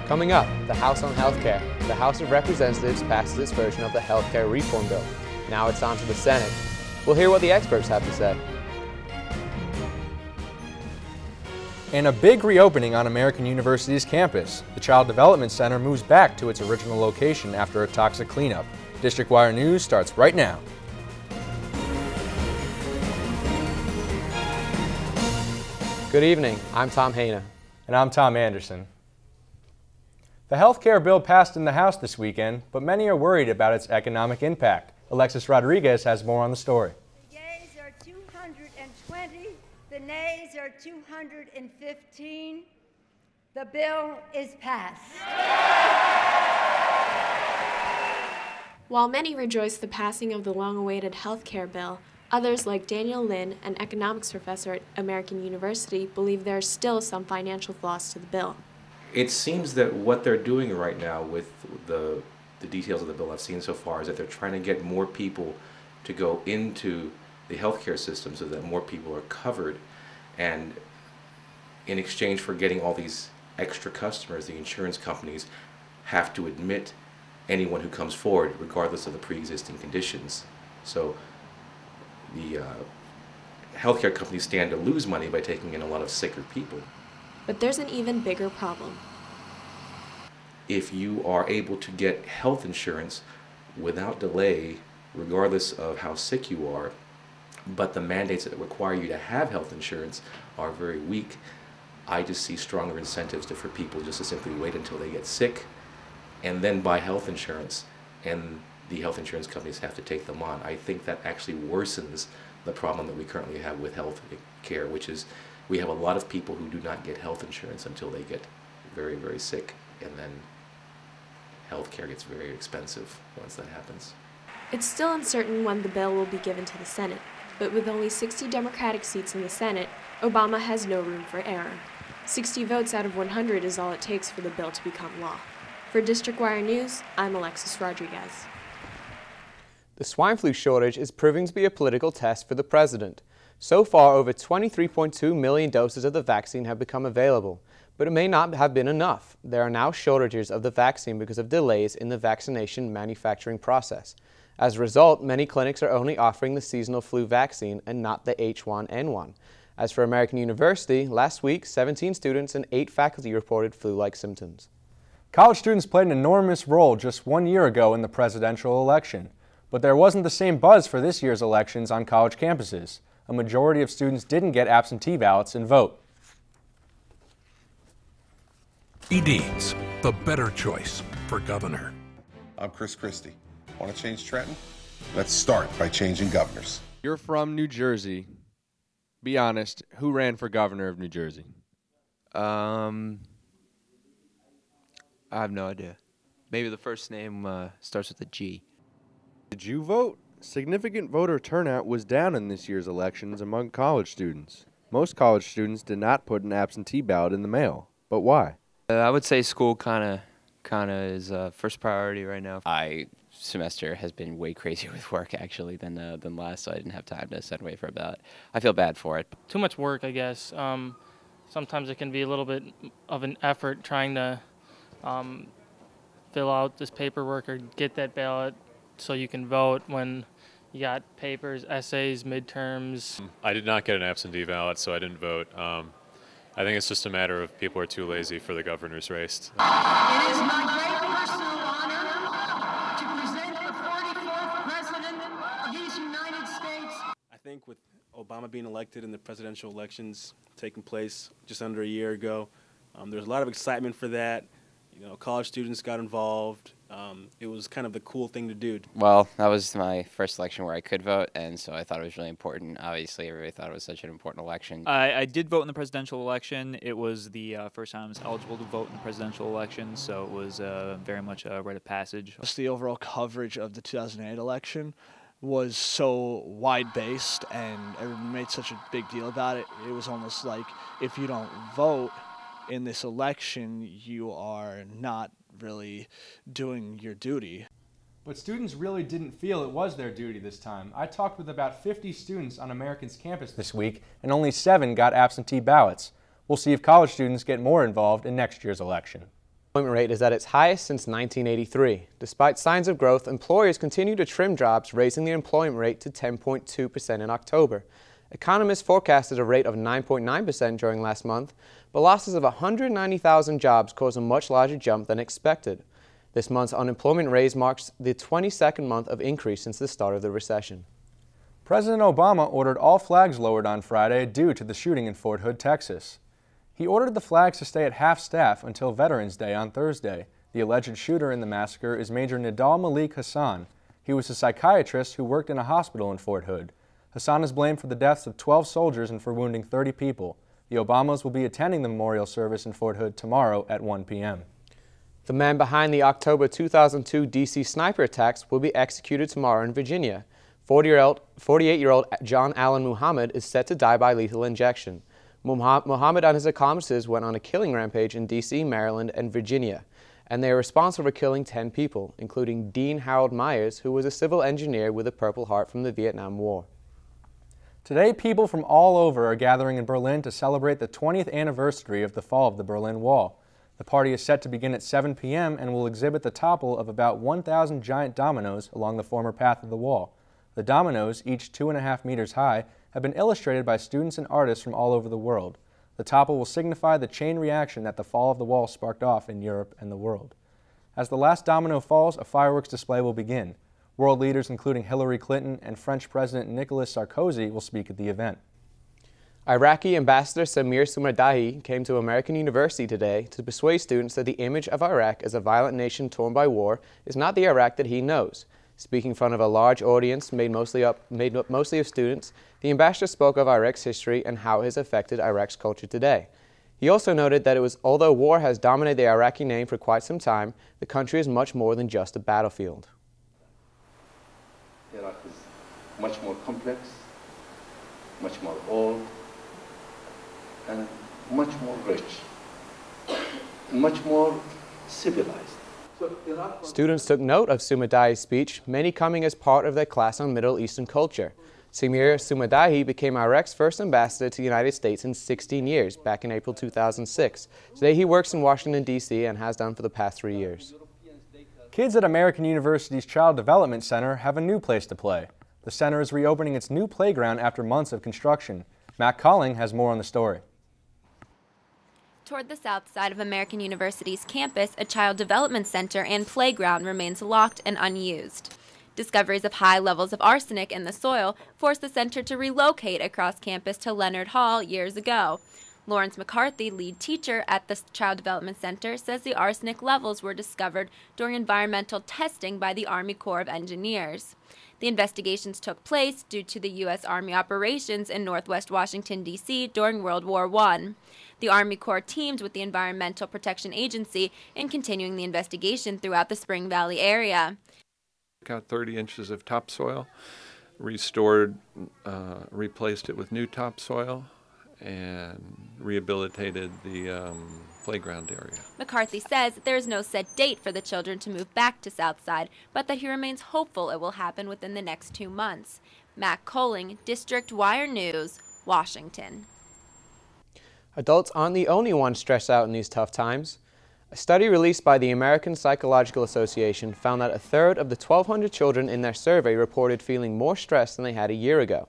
Coming up, the House on Healthcare. The House of Representatives passes its version of the healthcare reform bill. Now it's on to the Senate. We'll hear what the experts have to say. And a big reopening on American University's campus. The Child Development Center moves back to its original location after a toxic cleanup. District Wire News starts right now. Good evening, I'm Tom Hayna. And I'm Tom Anderson. The health care bill passed in the House this weekend, but many are worried about its economic impact. Alexis Rodriguez has more on the story. The yeas are 220, the nays are 215. The bill is passed. While many rejoice the passing of the long-awaited health care bill, others like Daniel Lin, an economics professor at American University, believe there are still some financial flaws to the bill. It seems that what they're doing right now with the details of the bill I've seen so far is that they're trying to get more people to go into the healthcare system so that more people are covered, and in exchange for getting all these extra customers, the insurance companies have to admit anyone who comes forward regardless of the pre-existing conditions. So the healthcare companies stand to lose money by taking in a lot of sicker people. But there's an even bigger problem. If you are able to get health insurance without delay, regardless of how sick you are, but the mandates that require you to have health insurance are very weak, I just see stronger incentives for people just to simply wait until they get sick and then buy health insurance, and the health insurance companies have to take them on. I think that actually worsens the problem that we currently have with health care, which is we have a lot of people who do not get health insurance until they get very, very sick, and then health care gets very expensive once that happens. It's still uncertain when the bill will be given to the Senate, but with only 60 Democratic seats in the Senate, Obama has no room for error. 60 votes out of 100 is all it takes for the bill to become law. For District Wire News, I'm Alexis Rodriguez. The swine flu shortage is proving to be a political test for the president. So far, over 23.2 million doses of the vaccine have become available, but it may not have been enough. There are now shortages of the vaccine because of delays in the vaccination manufacturing process. As a result, many clinics are only offering the seasonal flu vaccine and not the H1N1. As for American University, last week, 17 students and 8 faculty reported flu-like symptoms. College students played an enormous role just 1 year ago in the presidential election, but there wasn't the same buzz for this year's elections on college campuses. A majority of students didn't get absentee ballots and vote. E-Deans, the better choice for governor. I'm Chris Christie. Want to change Trenton? Let's start by changing governors. You're from New Jersey. Be honest, who ran for governor of New Jersey? I have no idea. Maybe the first name starts with a G. Did you vote? Significant voter turnout was down in this year's elections among college students. Most college students did not put an absentee ballot in the mail. But why? I would say school kind of is first priority right now. Semester has been way crazier with work actually than last, so I didn't have time to send away for a ballot. I feel bad for it. Too much work, I guess. Sometimes it can be a little bit of an effort trying to fill out this paperwork or get that ballot so you can vote when you got papers, essays, midterms. I did not get an absentee ballot, so I didn't vote. I think it's just a matter of people are too lazy for the governor's race. It is my great personal honor to present the 44th President of these United States. I think with Obama being elected and the presidential elections taking place just under a year ago, there's a lot of excitement for that. You know, college students got involved. It was kind of the cool thing to do. Well, that was my first election where I could vote, and so I thought it was really important. Obviously, everybody thought it was such an important election. I did vote in the presidential election. It was the first time I was eligible to vote in the presidential election, so it was very much a rite of passage. Just the overall coverage of the 2008 election was so wide-based, and everyone made such a big deal about it. It was almost like if you don't vote in this election, you are not really doing your duty. But students really didn't feel it was their duty this time. I talked with about 50 students on American's campus this week, and only 7 got absentee ballots. We'll see if college students get more involved in next year's election. Unemployment rate is at its highest since 1983. Despite signs of growth, employers continue to trim jobs, raising the employment rate to 10.2% in October. Economists forecasted a rate of 9.9% during last month, but losses of 190,000 jobs caused a much larger jump than expected. This month's unemployment rate marks the 22nd month of increase since the start of the recession. President Obama ordered all flags lowered on Friday due to the shooting in Fort Hood, Texas. He ordered the flags to stay at half-staff until Veterans Day on Thursday. The alleged shooter in the massacre is Major Nidal Malik Hassan. He was a psychiatrist who worked in a hospital in Fort Hood. Hassan is blamed for the deaths of 12 soldiers and for wounding 30 people. The Obamas will be attending the memorial service in Fort Hood tomorrow at 1 p.m. The man behind the October 2002 D.C. sniper attacks will be executed tomorrow in Virginia. 48-year-old John Allen Muhammad is set to die by lethal injection. Muhammad and his accomplices went on a killing rampage in D.C., Maryland, and Virginia, and they are responsible for killing 10 people, including Dean Harold Myers, who was a civil engineer with a Purple Heart from the Vietnam War. Today, people from all over are gathering in Berlin to celebrate the 20th anniversary of the fall of the Berlin Wall. The party is set to begin at 7 p.m. and will exhibit the topple of about 1,000 giant dominoes along the former path of the wall. The dominoes, each 2.5 meters high, have been illustrated by students and artists from all over the world. The topple will signify the chain reaction that the fall of the wall sparked off in Europe and the world. As the last domino falls, a fireworks display will begin. World leaders including Hillary Clinton and French President Nicolas Sarkozy will speak at the event. Iraqi Ambassador Samir Sumerdahi came to American University today to persuade students that the image of Iraq as a violent nation torn by war is not the Iraq that he knows. Speaking in front of a large audience made mostly of students, the ambassador spoke of Iraq's history and how it has affected Iraq's culture today. He also noted that although war has dominated the Iraqi name for quite some time, the country is much more than just a battlefield. Iraq is much more complex, much more old, and much more rich, and much more civilized. Students took note of Sumerdahi's speech, many coming as part of their class on Middle Eastern culture. Samir Sumerdahi became Iraq's first ambassador to the United States in 16 years, back in April 2006. Today he works in Washington, D.C. and has done for the past 3 years. Kids at American University's Child Development Center have a new place to play. The center is reopening its new playground after months of construction. Matt Colling has more on the story. Toward the south side of American University's campus, a child development center and playground remains locked and unused. Discoveries of high levels of arsenic in the soil forced the center to relocate across campus to Leonard Hall years ago. Lawrence McCarthy, lead teacher at the Child Development Center, says the arsenic levels were discovered during environmental testing by the Army Corps of Engineers. The investigations took place due to the U.S. Army operations in northwest Washington, D.C. during World War I. The Army Corps teamed with the Environmental Protection Agency in continuing the investigation throughout the Spring Valley area. Got 30 inches of topsoil, restored, replaced it with new topsoil, and rehabilitated the playground area. McCarthy says there is no set date for the children to move back to Southside, but that he remains hopeful it will happen within the next 2 months. Matt Colling, District Wire News, Washington. Adults aren't the only ones stressed out in these tough times. A study released by the American Psychological Association found that a third of the 1,200 children in their survey reported feeling more stressed than they had a year ago.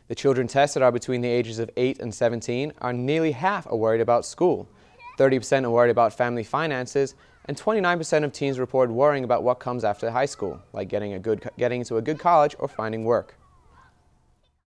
The children tested are between the ages of 8 and 17, are nearly half are worried about school. 30% are worried about family finances, and 29% of teens report worrying about what comes after high school, like getting into a good college or finding work.